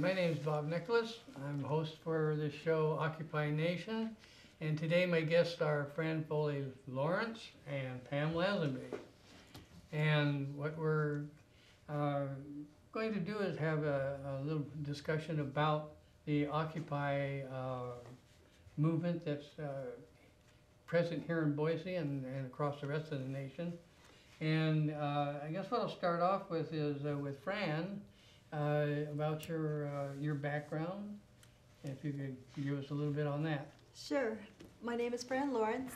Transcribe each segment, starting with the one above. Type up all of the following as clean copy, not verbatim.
my name is Bob Nicholas. I'm host for the show Occupy Nation, and today my guests are Fran Foley Lawrence and Pam Lazenby. And what we're going to do is have a little discussion about the Occupy movement that's present here in Boise and across the rest of the nation. And I guess what I'll start off with is with Fran. About your background, if you could give us a little bit on that. Sure. My name is Fran Lawrence.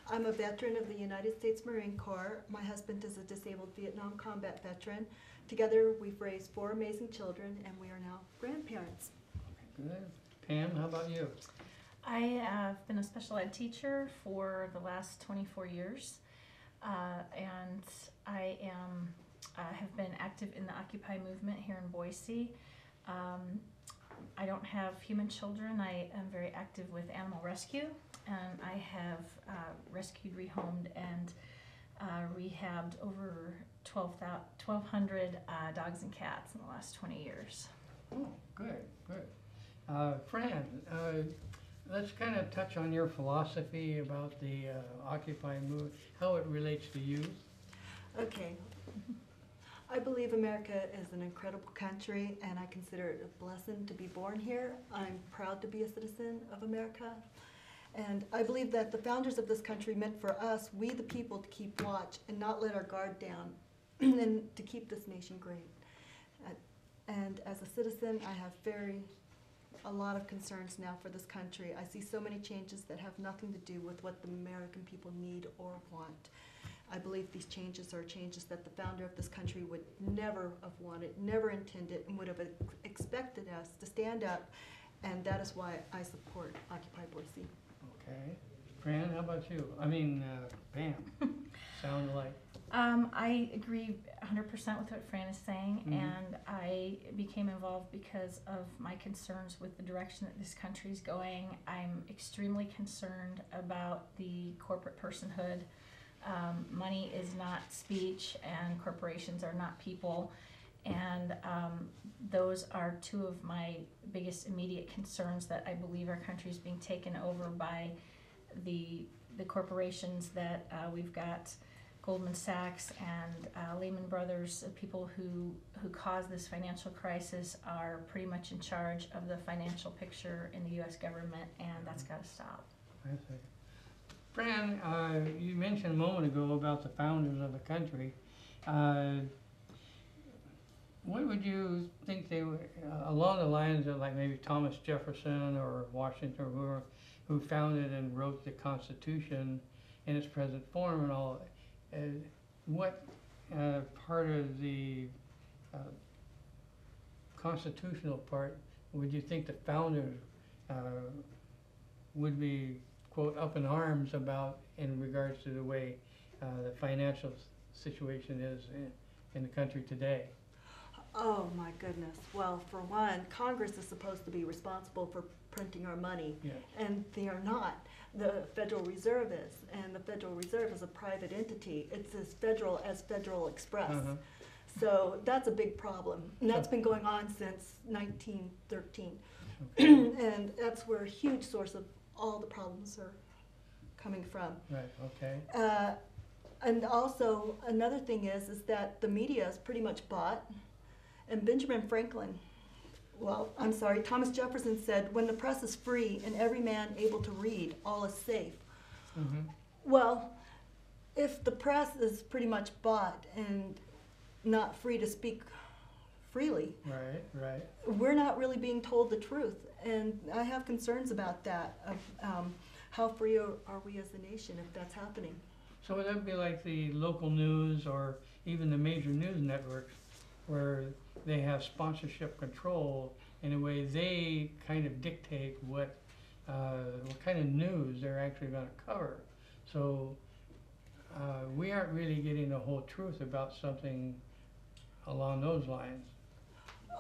I'm a veteran of the United States Marine Corps. My husband is a disabled Vietnam combat veteran. Together we've raised 4 amazing children and we are now grandparents. Okay, good. Pam, how about you? I have been a special ed teacher for the last 24 years and I have been active in the Occupy movement here in Boise. I don't have human children. I am very active with animal rescue, and I have rescued, rehomed, and rehabbed over 1,200 dogs and cats in the last 20 years. Oh, good, good. Fran, let's kind of touch on your philosophy about the Occupy movement, how it relates to youth. Okay. I believe America is an incredible country and I consider it a blessing to be born here. I'm proud to be a citizen of America. And I believe that the founders of this country meant for us, we the people, to keep watch and not let our guard down and to keep this nation great. And as a citizen, I have a lot of concerns now for this country. I see so many changes that have nothing to do with what the American people need or want. I believe these changes are changes that the founder of this country would never have wanted, never intended, and would have expected us to stand up, and that is why I support Occupy Boise. Okay. Fran, how about you? I mean, Pam, sound like. I agree 100% with what Fran is saying, and I became involved because of my concerns with the direction that this country is going. I'm extremely concerned about the corporate personhood. Money is not speech, and corporations are not people, and those are 2 of my biggest immediate concerns, that I believe our country is being taken over by the corporations that we've got. Goldman Sachs and Lehman Brothers, people who caused this financial crisis, are pretty much in charge of the financial picture in the U.S. government, and that's got to stop. I see. Fran, you mentioned a moment ago about the founders of the country. What would you think they were, along the lines of like maybe Thomas Jefferson or Washington, or who founded and wrote the Constitution in its present form and all, what part of the constitutional part would you think the founders would be, quote, up in arms about in regards to the way the financial situation is in the country today? Oh my goodness. Well, for one, Congress is supposed to be responsible for printing our money, Yes. and they are not. The Federal Reserve is, and the Federal Reserve is a private entity. It's as Federal Express. So that's a big problem, and that's been going on since 1913. Okay. And that's where a huge source of all the problems are coming from. Right, okay. And also another thing is that the media is pretty much bought. And Benjamin Franklin, Thomas Jefferson said, when the press is free and every man able to read, all is safe. Well, if the press is pretty much bought and not free to speak freely, right, we're not really being told the truth. And I have concerns about that, of how free are we as a nation if that's happening. So would that be like the local news or even the major news networks, where they have sponsorship control? In a way, they kind of dictate what kind of news they're actually going to cover. So we aren't really getting the whole truth about something along those lines.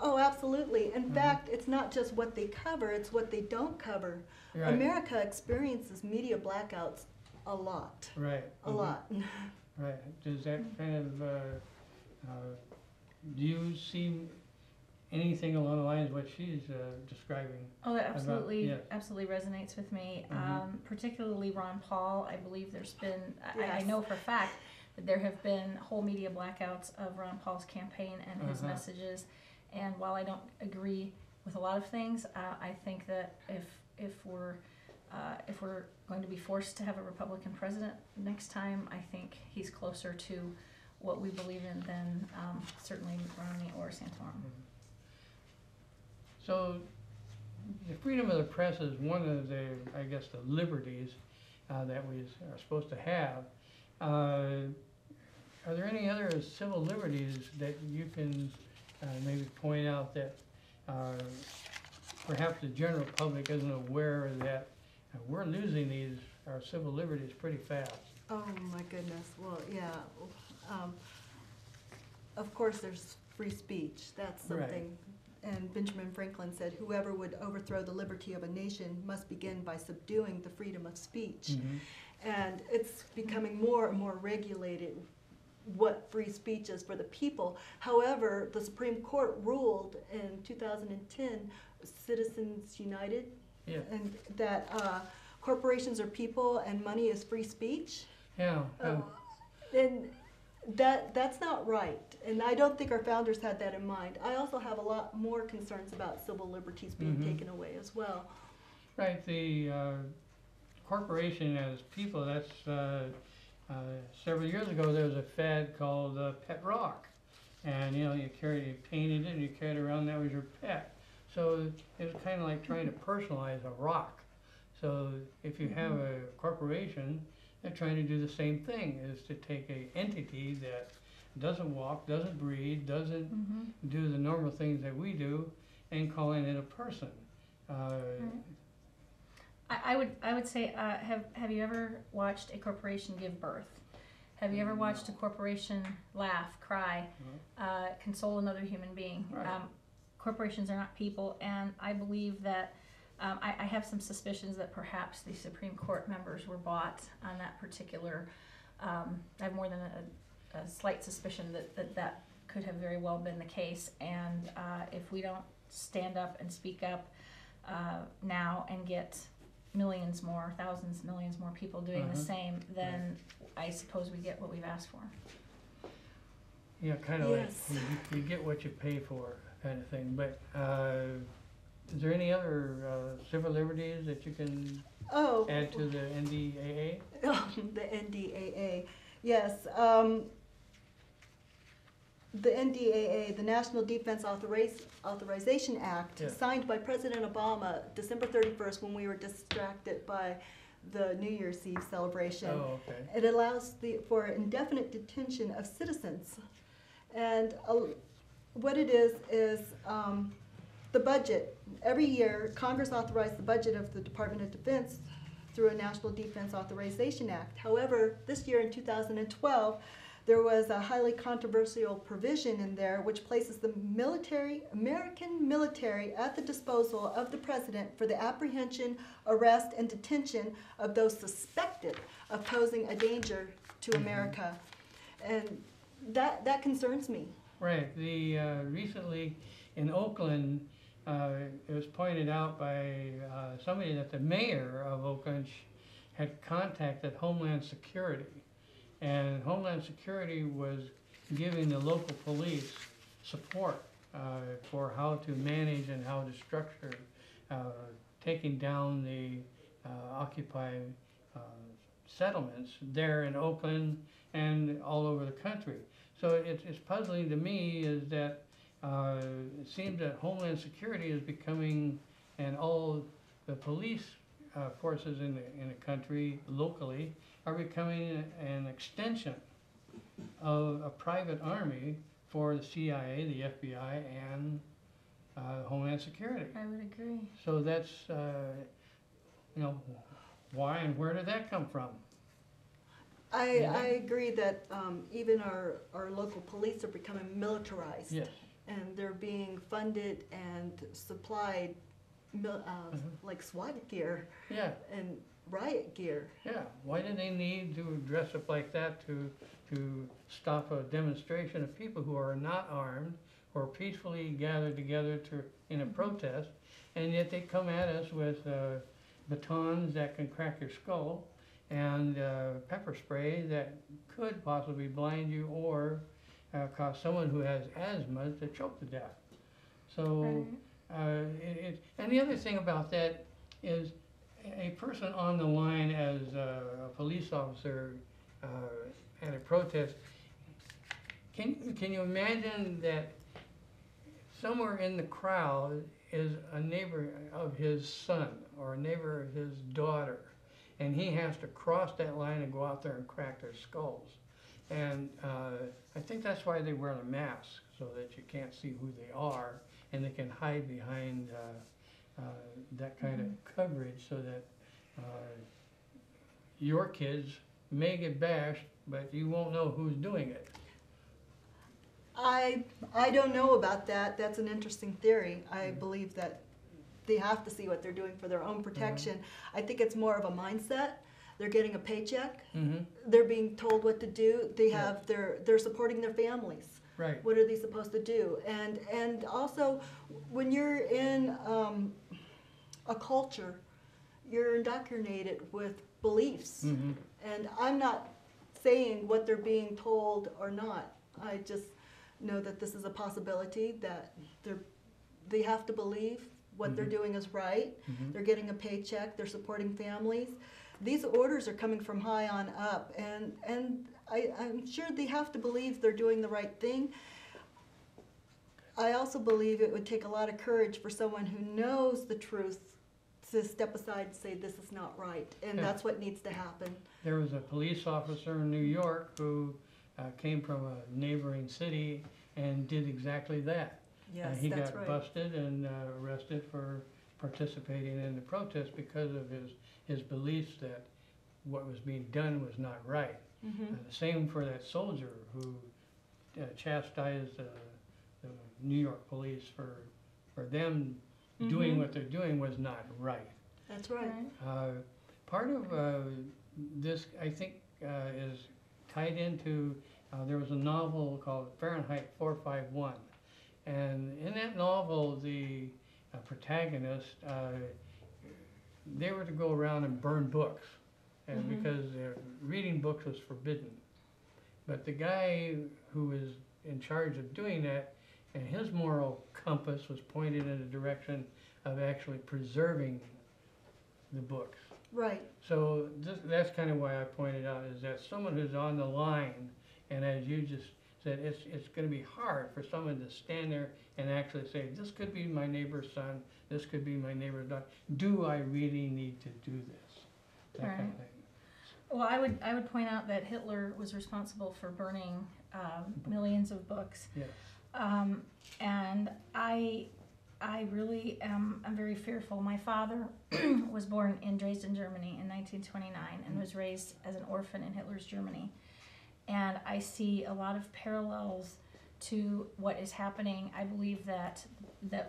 Oh, absolutely. In fact, it's not just what they cover, it's what they don't cover. Right. America experiences media blackouts a lot. Right. A lot. Right. Does that kind of, do you see anything along the lines of what she's describing? Oh, that absolutely, yes. absolutely resonates with me. Mhm. Particularly Ron Paul. I believe there's been, I Yes. know for a fact that there have been whole media blackouts of Ron Paul's campaign and his Uh-huh. messages. And while I don't agree with a lot of things, I think that if we're going to be forced to have a Republican president next time, I think he's closer to what we believe in than certainly Romney or Santorum. So, the freedom of the press is one of the, I guess, the liberties that we are supposed to have. Are there any other civil liberties that you can maybe point out that perhaps the general public isn't aware that we're losing our civil liberties pretty fast? Oh my goodness, well, yeah. Of course, there's free speech, that's something. And Benjamin Franklin said, whoever would overthrow the liberty of a nation must begin by subduing the freedom of speech. Mhm. And it's becoming more and more regulated what free speech is for the people. However, the Supreme Court ruled in 2010, Citizens United, Yeah. and that corporations are people and money is free speech. Yeah. And that's not right. And I don't think our founders had that in mind. I also have a lot more concerns about civil liberties being Mhm. taken away as well. Right. The corporation as people, that's several years ago there was a fad called pet rock. And you painted it and you carried it around, that was your pet. So it was kind of like trying to personalize a rock. So if you have a corporation, they're trying to do the same thing, is to take a entity that doesn't walk, doesn't breathe, doesn't do the normal things that we do, and calling it a person. I would say, have you ever watched a corporation give birth? Have you ever watched a corporation laugh, cry, console another human being? Right. Corporations are not people, and I believe that I have some suspicions that perhaps the Supreme Court members were bought on that particular. I have more than a slight suspicion that could have very well been the case, and if we don't stand up and speak up now and get millions more, thousands, millions more people doing the same, then I suppose we get what we've asked for. Yeah, kind of Yes. like you get what you pay for, kind of thing. But is there any other civil liberties that you can add to the NDAA? The NDAA, yes. The NDAA, the National Defense Authorization Act, Yeah. signed by President Obama December 31st when we were distracted by the New Year's Eve celebration. Oh, okay. It allows for indefinite detention of citizens. And what it is the budget. Every year, Congress authorized the budget of the Department of Defense through a National Defense Authorization Act. However, this year in 2012, there was a highly controversial provision in there which places the American military at the disposal of the president for the apprehension, arrest, and detention of those suspected of posing a danger to America. And that concerns me. Right. The recently in Oakland, it was pointed out by somebody that the mayor of Oakland had contacted Homeland Security. And Homeland Security was giving the local police support for how to manage and how to structure taking down the Occupy settlements there in Oakland and all over the country. So it's puzzling to me is that it seems that Homeland Security is becoming, and all the police forces in the country locally are becoming an extension of a private army for the CIA, the FBI, and Homeland Security. I would agree. So that's, why and where did that come from? I agree that even our local police are becoming militarized. Yes. And they're being funded and supplied like SWAT gear Yeah. and riot gear. Yeah, why do they need to dress up like that to stop a demonstration of people who are not armed, or peacefully gather together in a protest, and yet they come at us with batons that can crack your skull and pepper spray that could possibly blind you or cause someone who has asthma to choke to death. So, and the other thing about that is a person on the line as a police officer at a protest. Can you imagine that somewhere in the crowd is a neighbor of his son or a neighbor of his daughter, and he has to cross that line and go out there and crack their skulls? And I think that's why they wear the mask, so that you can't see who they are, and they can hide behind that kind of coverage, so that your kids may get bashed, but you won't know who's doing it. I don't know about that. That's an interesting theory. I believe that they have to see what they're doing for their own protection. I think it's more of a mindset. They're getting a paycheck. They're being told what to do. They have they're supporting their families. Right. What are they supposed to do? And also, when you're in a culture, you're indoctrinated with beliefs. And I'm not saying what they're being told or not. I just know that this is a possibility, that they have to believe what they're doing is right. They're getting a paycheck. They're supporting families. These orders are coming from high on up, and I'm sure they have to believe they're doing the right thing. I also believe it would take a lot of courage for someone who knows the truth to step aside and say this is not right, and that's what needs to happen. There was a police officer in New York who came from a neighboring city and did exactly that. Yes, he that's got right. busted and arrested for participating in the protest because of his beliefs that what was being done was not right. The same for that soldier who chastised the New York police for them doing what they're doing was not right. That's right. Part of this, I think, is tied into, there was a novel called Fahrenheit 451. And in that novel, the protagonist, they were to go around and burn books, and because reading books was forbidden. But the guy who was in charge of doing that, and his moral compass was pointed in the direction of actually preserving the books. Right. So that's kind of why I pointed out, is that someone who's on the line, and as you just said, it's going to be hard for someone to stand there and actually say, this could be my neighbor's son, this could be my neighbor's daughter. Do I really need to do this? That kind of thing. Well, I would point out that Hitler was responsible for burning millions of books. Yes. And I really I'm very fearful. My father was born in Dresden, Germany in 1929 and was raised as an orphan in Hitler's Germany. And I see a lot of parallels to what is happening. I believe that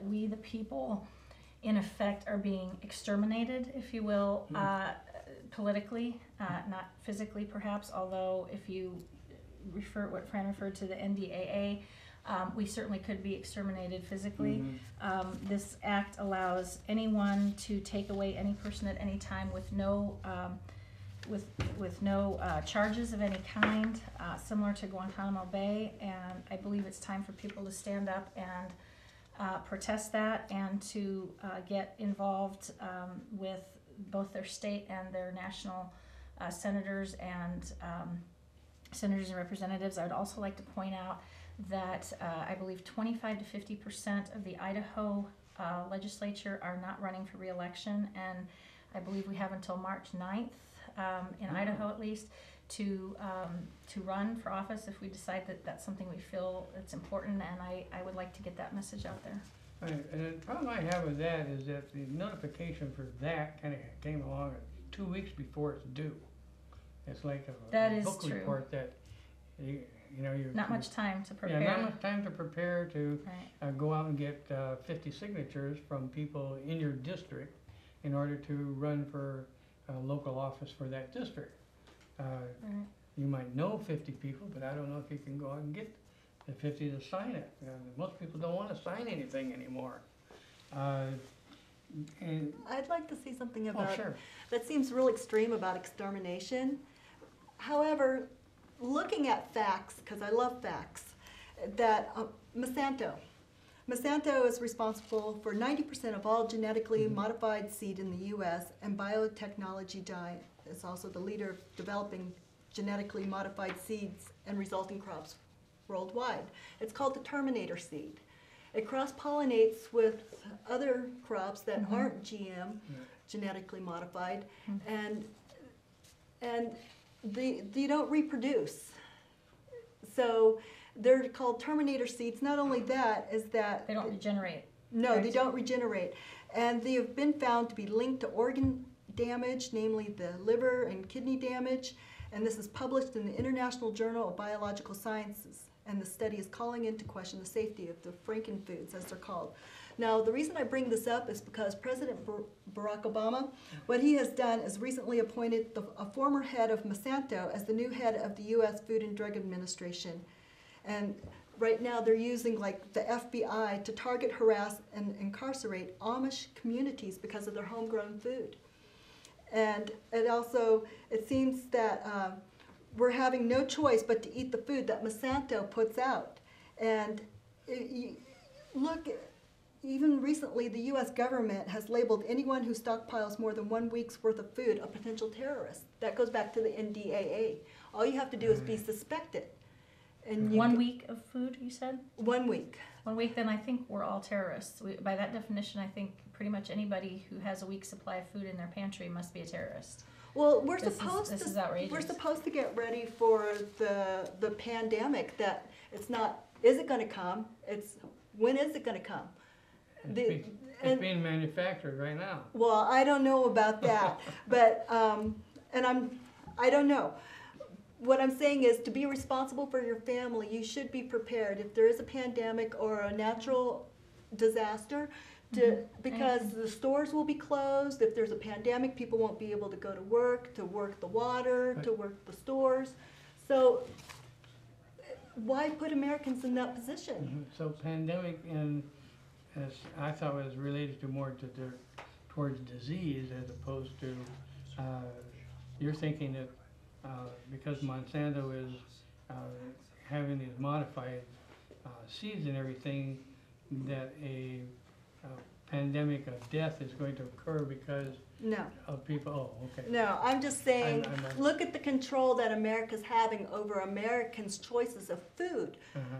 we, the people, in effect, are being exterminated, if you will, politically, not physically perhaps, although if you refer what Fran referred to the NDAA, we certainly could be exterminated physically. This act allows anyone to take away any person at any time with no charges of any kind, similar to Guantanamo Bay. And I believe it's time for people to stand up and protest that, and to get involved with both their state and their national senators and representatives. I would also like to point out that I believe 25 to 50% of the Idaho legislature are not running for re-election, and I believe we have until March 9th, in Idaho at least, to run for office if we decide that that's something we feel it's important, and I would like to get that message out there. Right, and the problem I have with that is that the notification for that kind of came along 2 weeks before it's due. It's like a book true. report that you know, you're Not much time to prepare. Yeah, not much time to prepare to Right. go out and get 50 signatures from people in your district in order to run for local office for that district. Right. You might know 50 people, but I don't know if you can go out and get the 50 to sign it. Most people don't want to sign anything anymore. And, I'd like to see something oh, about, sure. that seems real extreme about extermination. However, looking at facts, because I love facts, that Monsanto is responsible for 90% of all genetically modified seed in the U.S., and biotechnology giant is also the leader of developing genetically modified seeds and resulting crops worldwide. It's called the Terminator seed. It cross-pollinates with other crops that aren't GM, genetically modified, and they don't reproduce. So they're called Terminator seeds. Not only that, is that They don't regenerate. no, Right. they don't regenerate. And they have been found to be linked to organ damage, namely the liver and kidney damage. And this is published in the International Journal of Biological Sciences. And the study is calling into question the safety of the frankenfoods, as they're called. Now, the reason I bring this up is because President Barack Obama, what he has done is recently appointed a former head of Monsanto as the new head of the U.S. Food and Drug Administration. And right now they're using like the FBI to target, harass, and incarcerate Amish communities because of their homegrown food. And it seems that we're having no choice but to eat the food that Monsanto puts out. And look, even recently the U.S. government has labeled anyone who stockpiles more than 1 week's worth of food a potential terrorist. That goes back to the NDAA. All you have to do is be suspected. And 1 week of food, you said? 1 week. 1 week, then I think we're all terrorists. By that definition, I think pretty much anybody who has a week's supply of food in their pantry must be a terrorist. Well, This is outrageous. we're supposed to get ready for the pandemic. That it's not. Is it going to come? It's when is it going to come? It's being manufactured right now. Well, I don't know about that, but I don't know. What I'm saying is, to be responsible for your family, you should be prepared if there is a pandemic or a natural disaster, because the stores will be closed. If there's a pandemic, people won't be able to go to work the water, to work the stores. So why put Americans in that position? So pandemic, and as I thought was related to more towards disease as opposed to, you're thinking that because Monsanto is having these modified seeds and everything, that a pandemic of death is going to occur because No. of people. Oh, okay. No, I'm just saying, I'm look at the control that America's having over Americans' choices of food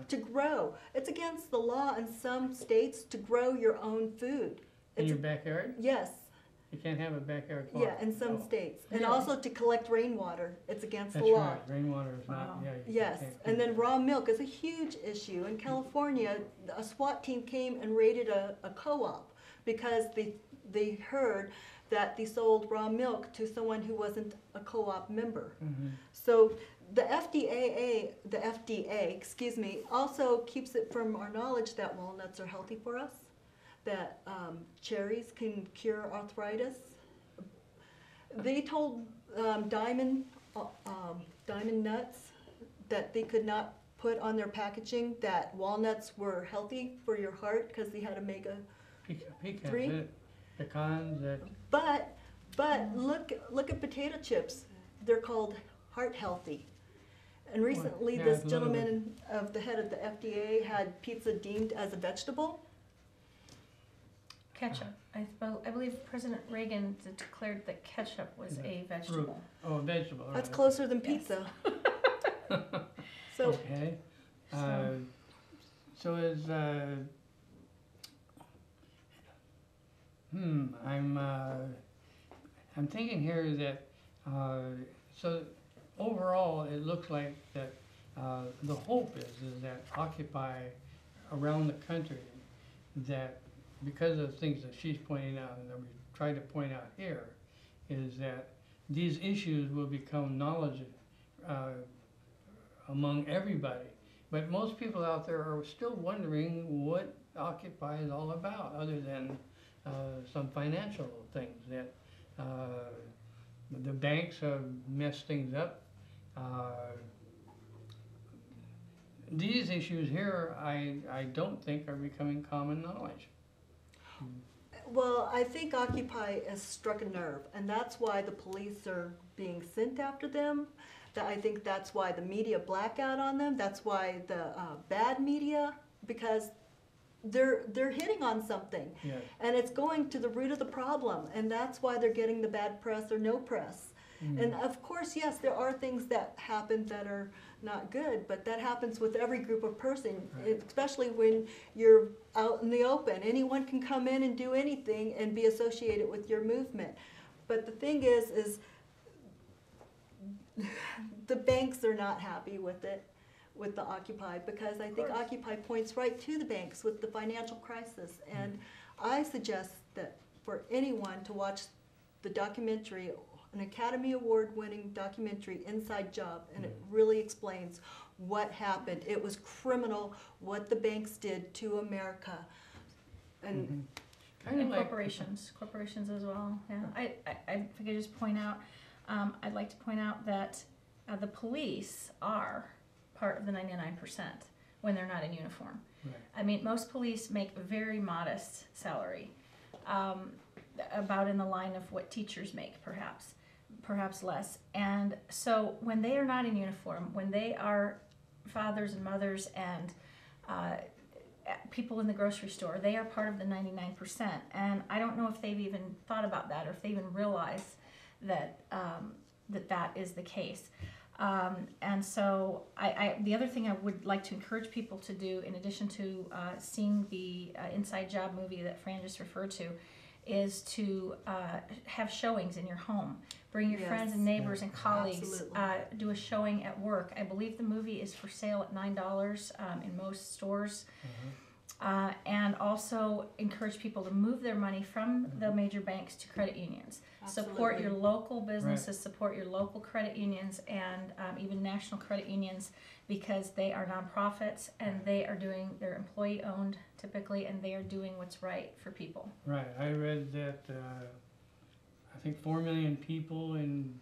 to grow. It's against the law in some states to grow your own food. In your backyard? Yes, You can't have a backyard farm. yeah, in some Oh, states. And Really? also to collect rainwater, it's against the that's law. right. Rainwater is not. Wow. Yeah. Yes, can't and do then that. raw milk is a huge issue. In California, a SWAT team came and raided a co-op because they heard that they sold raw milk to someone who wasn't a co-op member. So the FDA, excuse me, also keeps it from our knowledge that walnuts are healthy for us, that cherries can cure arthritis. They told Diamond Nuts that they could not put on their packaging that walnuts were healthy for your heart because they had omega. Pecans, Three? pecans, that. But look at potato chips. They're called heart healthy. And recently, yeah, this I've learned of gentleman of the head of the FDA had pizza deemed as a vegetable. Ketchup. I believe President Reagan declared that ketchup was a vegetable. Oh, vegetable. That's right. closer than Yes. pizza. So Okay. So is I'm thinking here that so overall it looks like that the hope is that Occupy around the country, that because of things that she's pointing out and that we try to point out here, is that these issues will become knowledge among everybody. But most people out there are still wondering what Occupy is all about, other than some financial things that the banks have messed things up. these issues here, I don't think are becoming common knowledge. Well, I think Occupy has struck a nerve, and that's why the police are being sent after them. I think that's why the media blackout on them. That's why the bad media, because they're hitting on something, Yes. and it's going to the root of the problem, and that's why they're getting the bad press or no press. And of course, yes, there are things that happen that are not good, but that happens with every group of person, Right. especially when you're out in the open. Anyone can come in and do anything and be associated with your movement. But the thing is the banks are not happy with it, with the Occupy, because I think Occupy points right to the banks with the financial crisis. And I suggest that for anyone to watch the documentary, an Academy Award winning documentary, Inside Job, and it really explains what happened. It was criminal what the banks did to America. And Kind of And like, corporations as well. Yeah, I think I just point out, I'd like to point out that the police are part of the 99% when they're not in uniform. right. I mean, most police make a very modest salary, about in the line of what teachers make, perhaps less. And so when they are not in uniform, when they are fathers and mothers and people in the grocery store, they are part of the 99%. And I don't know if they've even thought about that, or if they even realize that that is the case. And so the other thing I would like to encourage people to do, in addition to seeing the Inside Job movie that Fran just referred to, is to have showings in your home. Bring your Yes. friends and neighbors and colleagues. Absolutely. Do a showing at work. I believe the movie is for sale at $9 in most stores. And also encourage people to move their money from the major banks to credit unions. Support Absolutely. your local businesses, support your local credit unions, and even national credit unions, because they are nonprofits and they're employee owned typically, and they are doing what's right for people. Right, I read that, I think 4 million people in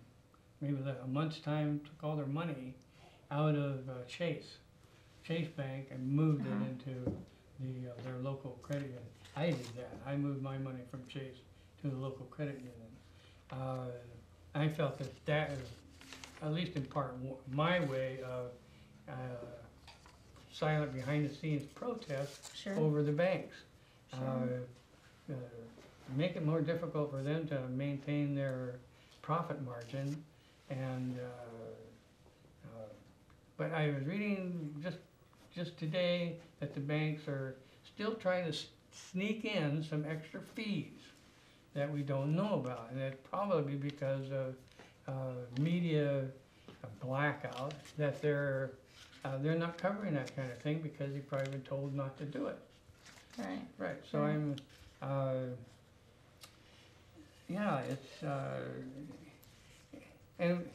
maybe a month's time took all their money out of Chase Bank, and moved it into their local credit union. I did that. I moved my money from Chase to the local credit union. I felt that is, at least in part, my way of silent behind the scenes protest Sure. over the banks. Sure. Make it more difficult for them to maintain their profit margin, and but I was reading just today that the banks are still trying to sneak in some extra fees that we don't know about, and it's probably because of media blackout, that they're not covering that kind of thing because they've probably been told not to do it. Right. Right. So Right. yeah, it's and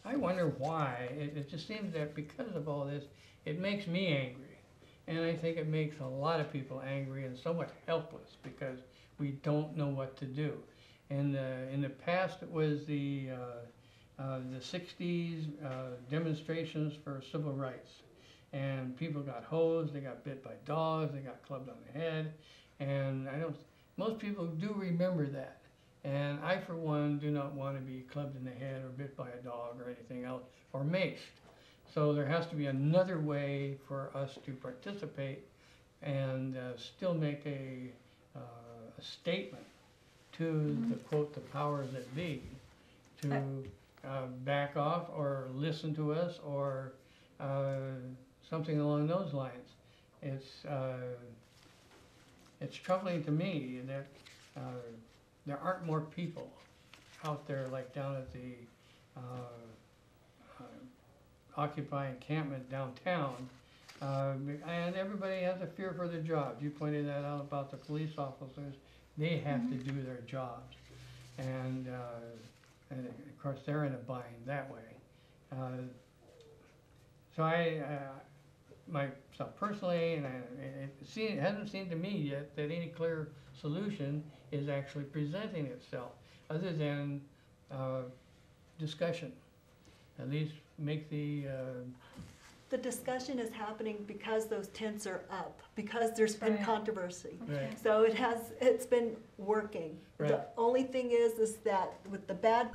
I wonder why. It just seems that because of all this, it makes me angry, and I think it makes a lot of people angry and somewhat helpless because we don't know what to do. And in the past, it was the 60s demonstrations for civil rights, and people got hosed, they got bit by dogs, they got clubbed on the head, and most people do remember that. And I, for one, do not want to be clubbed in the head or bit by a dog or anything else, or maced. So there has to be another way for us to participate and still make a statement to the quote, the powers that be, to back off or listen to us, or something along those lines. It's troubling to me that there aren't more people out there like down at the Occupy encampment downtown, and everybody has a fear for their jobs. You pointed that out about the police officers. They have to do their jobs, and of course they're in a bind that way. So myself personally, and it hasn't seemed to me yet that any clear solution is actually presenting itself, other than discussion. At least make the The discussion is happening because those tents are up, because there's been Right. controversy. Right. So it's been working. Right. The only thing is that with the bad